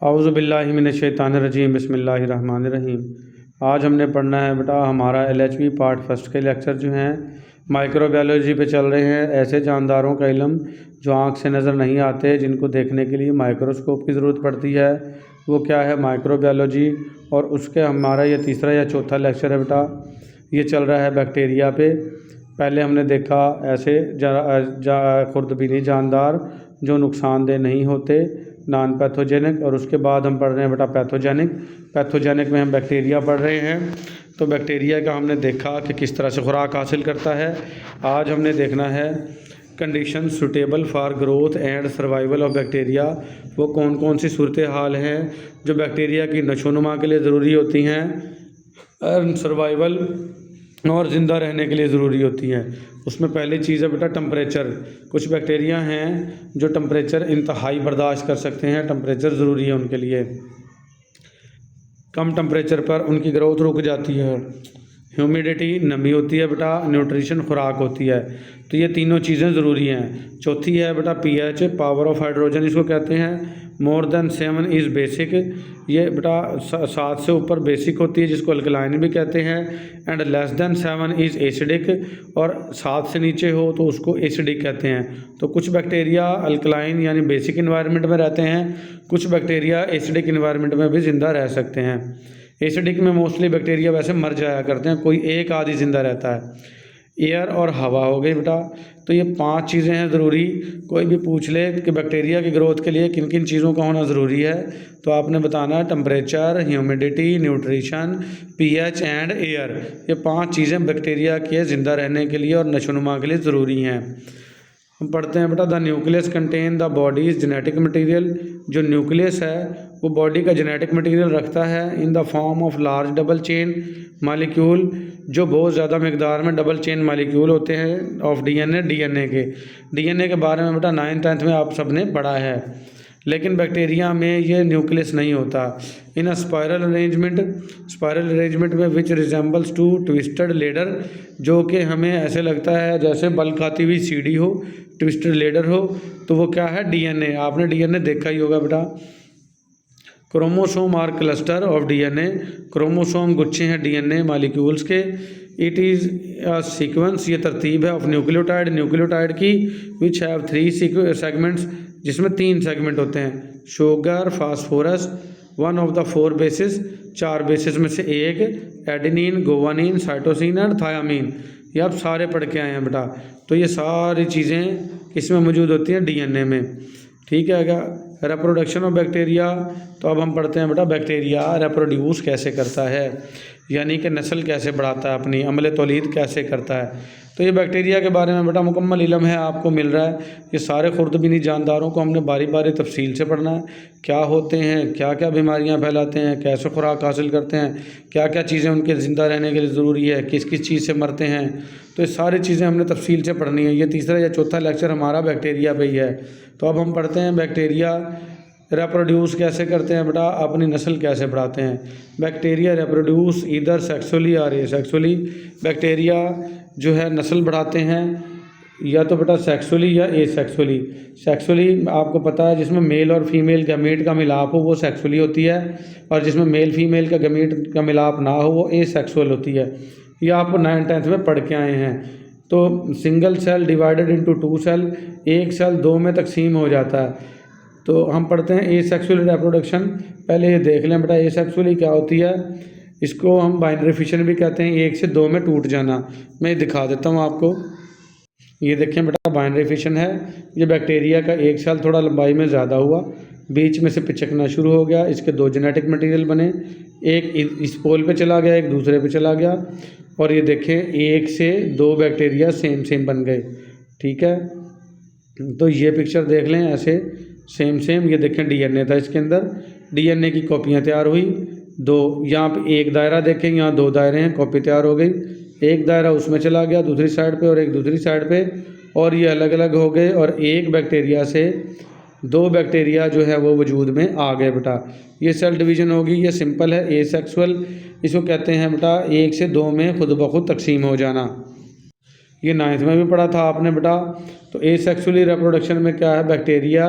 औज़ु बिल्लाहि मिनश्शैतानिर्रजीम बिस्मिल्लाहिर्रहमानिर्रहीम। आज हमने पढ़ना है बेटा हमारा LHB पार्ट फर्स्ट के लेक्चर जो हैं माइक्रोबायोलॉजी पे चल रहे हैं। ऐसे जानदारों का इल्म जो आँख से नज़र नहीं आते, जिनको देखने के लिए माइक्रोस्कोप की ज़रूरत पड़ती है, वो क्या है माइक्रोबायोलॉजी। और उसके हमारा ये तीसरा या चौथा लेक्चर है बेटा, ये चल रहा है बैक्टीरिया पे। पहले हमने देखा ऐसे खुर्दबीनी जानदार जो नुकसानदेह नहीं होते, नॉन पैथोजेनिक, और उसके बाद हम पढ़ रहे हैं बेटा पैथोजेनिक। पैथोजेनिक में हम बैक्टीरिया पढ़ रहे हैं। तो बैक्टीरिया का हमने देखा कि किस तरह से खुराक हासिल करता है। आज हमने देखना है condition suitable for growth and survival of bacteria. वो कौन कौन सी सूरत हाल हैं जो बैक्टीरिया की नशोनुमा के लिए ज़रूरी होती हैं, सर्वाइवल और ज़िंदा रहने के लिए ज़रूरी होती हैं। उसमें पहली चीज़ है बेटा टेम्परेचर। कुछ बैक्टीरिया हैं जो टेम्परेचर इंतहाई बर्दाश्त कर सकते हैं, टेम्परेचर ज़रूरी है उनके लिए। कम टेम्परेचर पर उनकी ग्रोथ रुक जाती है। ह्यूमिडिटी नमी होती है बेटा, न्यूट्रिशन खुराक होती है। तो ये तीनों चीज़ें ज़रूरी हैं। चौथी है बेटा pH, पावर ऑफ हाइड्रोजन इसको कहते हैं। मोर देन 7 इज़ बेसिक, ये बेटा 7 से ऊपर बेसिक होती है, जिसको अल्कलाइन भी कहते हैं। And less than 7 is acidic, और 7 से नीचे हो तो उसको एसिडिक कहते हैं। तो कुछ बैक्टीरिया अल्कलाइन यानी बेसिक इन्वायरमेंट में रहते हैं, कुछ बैक्टीरिया एसिडिक इन्वायरमेंट में भी ज़िंदा रह सकते हैं। एसिडिक में मोस्टली बैक्टीरिया वैसे मर जाया करते हैं, कोई एक आदि ज़िंदा रहता है। एयर और हवा हो गई बेटा। तो ये 5 चीज़ें हैं ज़रूरी। कोई भी पूछ ले कि बैक्टीरिया की ग्रोथ के लिए किन किन चीज़ों का होना ज़रूरी है, तो आपने बताना है temperature, humidity, nutrition, pH and air. ये 5 चीज़ें बैक्टीरिया के ज़िंदा रहने के लिए और नशोनुमा के लिए ज़रूरी हैं। हम पढ़ते हैं बेटा the nucleus contain the bodies genetic material. जो न्यूक्लियस है वो बॉडी का जेनेटिक मटेरियल रखता है in the form of large double chain molecule, जो बहुत ज़्यादा मकदार में डबल चेन मालिक्यूल होते हैं ऑफ डीएनए के। डीएनए के बारे में बेटा 9th-10th में आप सबने पढ़ा है, लेकिन बैक्टीरिया में ये न्यूक्लियस नहीं होता। इन स्पायरल अरेंजमेंट में विच रिजेंबल्स टू ट्विस्टेड लेडर, जो कि हमें ऐसे लगता है जैसे बल खाती हुई सीढ़ी हो, ट्विस्टेड लेडर हो। तो वो क्या है डीएनए। आपने डीएनए देखा ही होगा बेटा। Chromosome are cluster of DNA, chromosome गुच्छे हैं डीएनए मालिक्यूल्स के। इट इज़ अ सीक्वेंस, ये तरतीब है ऑफ न्यूक्लियोटाइड की, विच हैव 3 सेगमेंट्स, जिसमें 3 सेगमेंट होते हैं। Sugar, phosphorus, 1 of the 4 basis, 4 basis में से एक, एडेनिन, गुवानिन, साइटोसिन एंड थायामीन। ये आप सारे पढ़ के आए हैं बेटा। तो ये सारी चीज़ें इसमें मौजूद होती हैं डीएनए में, ठीक है क्या। रिप्रोडक्शन ऑफ बैक्टीरिया, तो अब हम पढ़ते हैं बेटा बैक्टीरिया रिप्रोड्यूस कैसे करता है, यानी कि नस्ल कैसे बढ़ाता है, अपनी अमल तौलीद कैसे करता है। तो ये बैक्टीरिया के बारे में बेटा मुकम्मल इल्म है, आपको मिल रहा है। ये सारे खुर्दबीनी जानदारों को हमने बारी बारी तफसील से पढ़ना है। क्या होते हैं, क्या क्या बीमारियां फैलाते हैं, कैसे खुराक हासिल करते हैं, क्या क्या चीज़ें उनके ज़िंदा रहने के लिए ज़रूरी है, किस किस चीज़ से मरते हैं। तो ये सारी चीज़ें हमने तफसील से पढ़नी है। ये तीसरा या चौथा लेक्चर हमारा बैक्टीरिया पे ही है। तो अब हम पढ़ते हैं बैक्टीरिया रिप्रोड्यूस कैसे करते हैं बेटा, अपनी नस्ल कैसे बढ़ाते हैं। बैक्टीरिया रिप्रोड्यूस इधर सेक्सुअली और एसेक्सुअली। बैक्टीरिया जो है नस्ल बढ़ाते हैं या तो बेटा सेक्सुअली या एसेक्सुअली। सेक्सुअली आपको पता है जिसमें मेल और फीमेल गैमीट का मिलाप हो वो सेक्सुअली होती है, और जिसमें मेल फीमेल का गैमीट का मिलाप ना हो वो एसेक्सुअल होती है। ये आपको 9th-10th में पढ़ के आए हैं। तो single cell divided into 2 cell, एक सेल 2 में तकसीम हो जाता है। तो हम पढ़ते हैं एसेक्सुअल रिप्रोडक्शन। पहले ये देख लें बेटा एसेक्सुअली क्या होती है। इसको हम बाइनरी फिशन भी कहते हैं, 1 से 2 में टूट जाना। मैं दिखा देता हूँ आपको। ये देखें बेटा बाइनरी फिशन है। ये बैक्टीरिया का एक सेल थोड़ा लंबाई में ज़्यादा हुआ, बीच में से पिचकना शुरू हो गया, इसके 2 जेनेटिक मटेरियल बने, एक इस पोल पे चला गया, एक दूसरे पे चला गया, और ये देखें 1 से 2 बैक्टीरिया सेम बन गए, ठीक है। तो ये पिक्चर देख लें ऐसे सेम। ये देखें डीएनए था इसके अंदर, डीएनए की कॉपियाँ तैयार हुई 2। यहाँ पे एक दायरा देखें, यहाँ 2 दायरे हैं, कॉपी तैयार हो गई। एक दायरा उसमें चला गया दूसरी साइड पे, और एक दूसरी साइड पे, और ये अलग अलग हो गए, और एक बैक्टीरिया से 2 बैक्टीरिया जो है वो वजूद में आ गए बेटा। ये सेल डिवीज़न होगी, ये सिंपल है एसेक्सुअल। इसको कहते हैं बेटा 1 से 2 में खुद ब खुद तकसीम हो जाना। ये 9th में भी पढ़ा था आपने बेटा। तो एसेक्सुअली रिप्रोडक्शन में क्या है, bacteria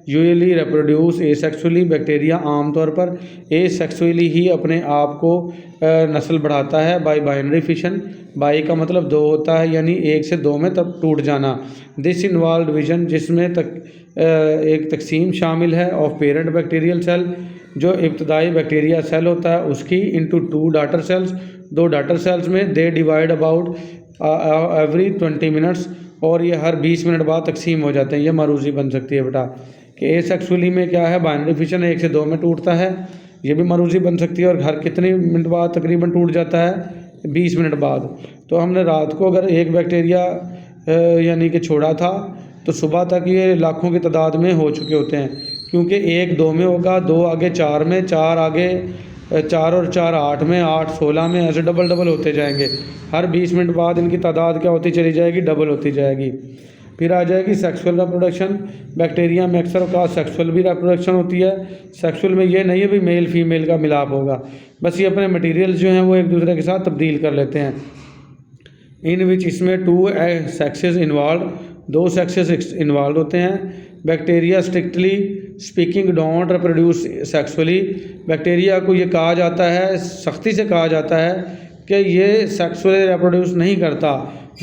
usually reproduce asexually, bacteria आमतौर पर एसेक्सुअली ही अपने आप को नस्ल बढ़ाता है। बाय बाइनरी फिशन, बाई का मतलब दो होता है, यानी एक से दो में तब टूट जाना। दिस इन्वॉल्व डिवीजन, जिसमें एक तकसीम शामिल है ऑफ पेरेंट बैक्टीरियल सेल, जो इब्तदाई बैक्टीरिया सेल होता है उसकी, into 2 daughter cells, 2 daughter cells में। They divide about every 20 minutes, और ये हर 20 मिनट बाद तकसीम हो जाते हैं। ये मारूजी बन सकती है बेटा कि एसेक्सुअली में क्या है, बाइनरी फिशन 1 से 2 में टूटता है, ये भी मारूजी बन सकती है। और हर कितने मिनट बाद तकरीबन टूट जाता है, 20 मिनट बाद। तो हमने रात को अगर एक बैक्टीरिया यानी कि छोड़ा था तो सुबह तक ये लाखों की तादाद में हो चुके होते हैं, क्योंकि 1 2 में होगा, 2 आगे 4 में, 4 आगे 4 और 4 8 में, 8 16 में, ऐसे डबल डबल होते जाएंगे। हर 20 मिनट बाद इनकी तादाद क्या होती चली जाएगी, डबल होती जाएगी। फिर आ जाएगी सेक्सुअल रिप्रोडक्शन। बैक्टीरिया में अक्सर का सेक्सुअल भी रिप्रोडक्शन होती है। सेक्सुअल में ये नहीं है भी मेल फीमेल का मिलाप होगा, बस ये अपने मटेरियल्स जो हैं वो एक दूसरे के साथ तब्दील कर लेते हैं। इन विच, इसमें 2 सेक्सेस इन्वॉल्व, 2 सेक्सेस इन्वॉल्व होते हैं। Bacteria strictly speaking don't reproduce sexually, bacteria को ये कहा जाता है, सख्ती से कहा जाता है कि ये सेक्सुअली रिप्रोड्यूस नहीं करता,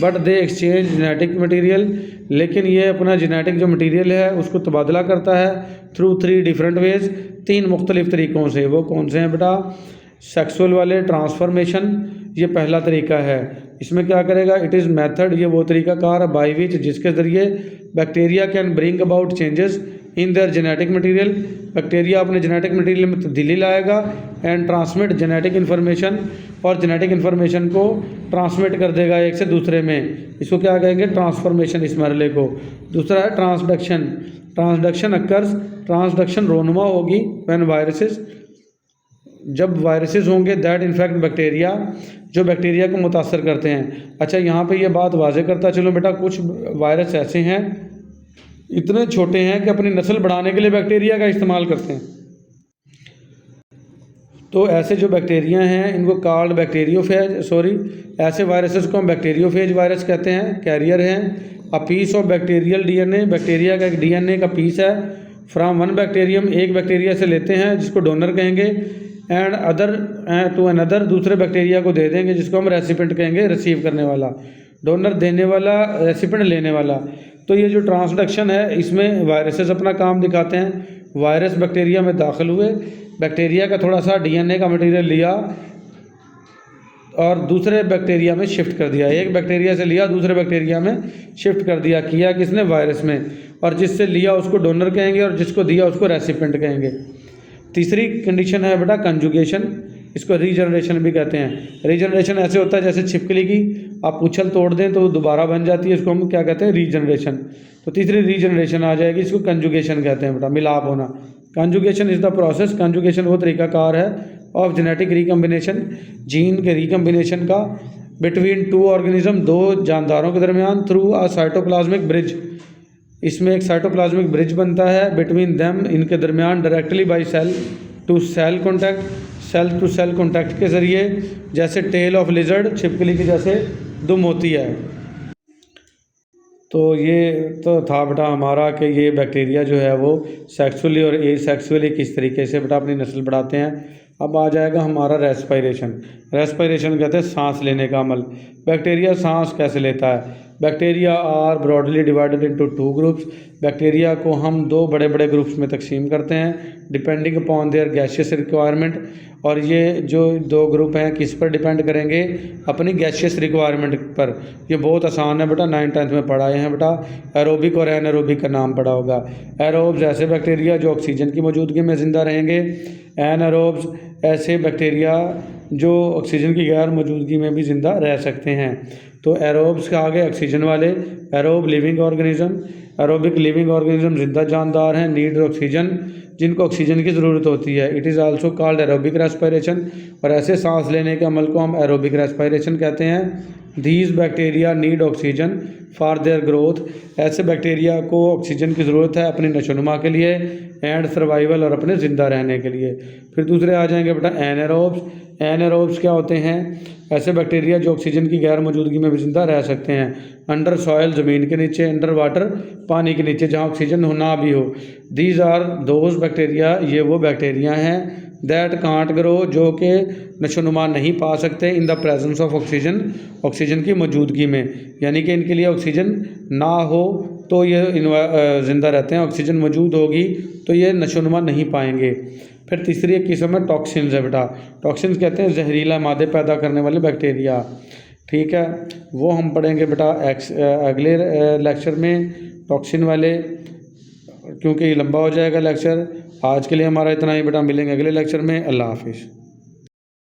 but they exchange genetic material, लेकिन ये अपना जेनेटिक जो मटेरियल है उसको तबादला करता है थ्रू 3 डिफरेंट वेज, 3 मुख्तलिफ तरीक़ों से। वो कौन से हैं बेटा, सेक्सुअल वाले ट्रांसफॉर्मेशन, ये पहला तरीका है। इसमें क्या करेगा, इट इज़ मेथड, ये वो तरीक़ाकार है बाई विच, जिसके ज़रिए bacteria can bring about changes in their genetic material, bacteria अपने जेनेटिक मटेरियल में तब्दीली लाएगा, एंड ट्रांसमिट जेनेटिक इन्फॉर्मेशन, और जेनेटिक इन्फॉर्मेशन को ट्रांसमिट कर देगा एक से दूसरे में। इसको क्या कहेंगे, ट्रांसफॉर्मेशन, इस मरले को। दूसरा है ट्रांसडक्शन, ट्रांसडक्शन अक्कर्स, ट्रांसडक्शन रोनुमा होगी व्हेन वायरसेस, जब वायरसेस होंगे दैट इन्फेक्ट बैक्टीरिया, जो बैक्टीरिया को मुतासर करते हैं। अच्छा, यहाँ पे ये बात वाज़ेह करता चलो बेटा, कुछ वायरस ऐसे हैं इतने छोटे हैं कि अपनी नस्ल बढ़ाने के लिए बैक्टीरिया का इस्तेमाल करते हैं। तो ऐसे जो बैक्टीरिया हैं इनको कॉल्ड बैक्टीरियोफेज, ऐसे वायरसेस को हम बैक्टीरियोफेज वायरस कहते हैं, कैरियर हैं। A piece of bacterial DNA, bacteria का एक डीएनए का पीस है, फ्रॉम वन बैक्टीरियम, एक बैक्टीरिया से लेते हैं जिसको डोनर कहेंगे, एंड अदर टू अनदर, दूसरे बैक्टीरिया को दे देंगे जिसको हम रेसिपेंट कहेंगे, रिसीव करने वाला, डोनर देने वाला, रेसिपेंट लेने वाला। तो ये जो ट्रांसडक्शन है इसमें वायरसेस अपना काम दिखाते हैं। वायरस बैक्टीरिया में दाखिल हुए, बैक्टीरिया का थोड़ा सा डीएनए का मटेरियल लिया और दूसरे बैक्टीरिया में शिफ्ट कर दिया, एक बैक्टीरिया से लिया दूसरे बैक्टीरिया में शिफ्ट कर दिया, किया किसने, वायरस में। और जिससे लिया उसको डोनर कहेंगे और जिसको दिया उसको रेसिपेंट कहेंगे। तीसरी कंडीशन है बेटा कंजुगेशन, इसको रीजनरेशन भी कहते हैं। रीजनरेशन ऐसे होता है जैसे छिपकली की आप उछल तोड़ दें तो वो दोबारा बन जाती है, इसको हम क्या कहते हैं, रीजनरेशन। तो तीसरी रीजनरेशन आ जाएगी, इसको कंजुगेशन कहते हैं बेटा, मिलाप होना। Conjugation is the process, conjugation वो तरीकाकार है ऑफ जेनेटिक रिकम्बिनेशन, जीन के रिकम्बिनेशन का, बिटवीन 2 ऑर्गेनिज्म, 2 जानदारों के दरमियान, थ्रू अ साइटोप्लाज्मिक ब्रिज, इसमें एक साइटोप्लाज्मिक ब्रिज बनता है बिटवीन देम, इनके दरमियान, directly by cell to cell contact, cell to cell contact के ज़रिए, जैसे टेल ऑफ लिजर्ड, छिपकली की जैसे दुम होती है। तो ये तो था बेटा हमारा कि ये बैक्टीरिया जो है वो सेक्सुअली और एसेक्सुअली किस तरीके से बेटा अपनी नस्ल बढ़ाते हैं। अब आ जाएगा हमारा रेस्पिरेशन। रेस्पिरेशन कहते हैं सांस लेने का अमल। बैक्टीरिया सांस कैसे लेता है? Bacteria are broadly divided into 2 groups. Bacteria को हम 2 बड़े बड़े ग्रुप्स में तकसीम करते हैं depending upon their gaseous requirement. और ये जो 2 ग्रुप हैं किस पर डिपेंड करेंगे? अपनी गैशियस रिक्वायरमेंट पर। ये बहुत आसान है बेटा, 9th-10th में पढ़ाए हैं बेटा। एरोबिक और एनारोबिक का नाम पढ़ा होगा। एरोब्स ऐसे बैक्टीरिया जो ऑक्सीजन की मौजूदगी में ज़िंदा रहेंगे। एनारोब्स ऐसे बैक्टीरिया जो ऑक्सीजन की गैर मौजूदगी में भी ज़िंदा रह सकते हैं। तो एरोब्स के आगे ऑक्सीजन वाले aerobe living organism, aerobic living organism, जिंदा जानदार हैं। नीड ऑक्सीजन, जिनको ऑक्सीजन की ज़रूरत होती है। It is also called aerobic respiration, और ऐसे सांस लेने के अमल को हम एरोबिक रेस्पिरेशन कहते हैं। These bacteria need oxygen for their growth, ऐसे बैक्टीरिया को ऑक्सीजन की ज़रूरत है अपनी नशोनुमा के लिए, एंड सर्वाइवल, और अपने ज़िंदा रहने के लिए। फिर दूसरे आ जाएंगे बेटा एनारोब्स। एनारोब्स क्या होते हैं? ऐसे बैक्टीरिया जो ऑक्सीजन की गैर मौजूदगी में भी जिंदा रह सकते हैं। अंडर सॉयल, ज़मीन के नीचे। अंडर वाटर, पानी के नीचे जहाँ ऑक्सीजन ना भी हो। दीज आर दोज बैक्टीरिया, ये वो बैक्टीरिया हैं दैट कांट ग्रो, जो कि नशोनुमा नहीं पा सकते in the presence of oxygen, oxygen की मौजूदगी में। यानी कि इनके लिए ऑक्सीजन ना हो तो ये ज़िंदा रहते हैं, ऑक्सीजन मौजूद होगी तो ये नशोनुमा नहीं पाएंगे। फिर तीसरी एक किस्म है टॉक्सिन्स है बेटा। टॉक्सिन्स कहते हैं जहरीला मादे पैदा करने वाले बैक्टीरिया। ठीक है, वो हम पढ़ेंगे बेटा अगले लेक्चर में, टॉक्सिन वाले, क्योंकि लंबा हो जाएगा लेक्चर। आज के लिए हमारा इतना ही बेटा, मिलेंगे अगले लेक्चर में। अल्लाह हाफिज़।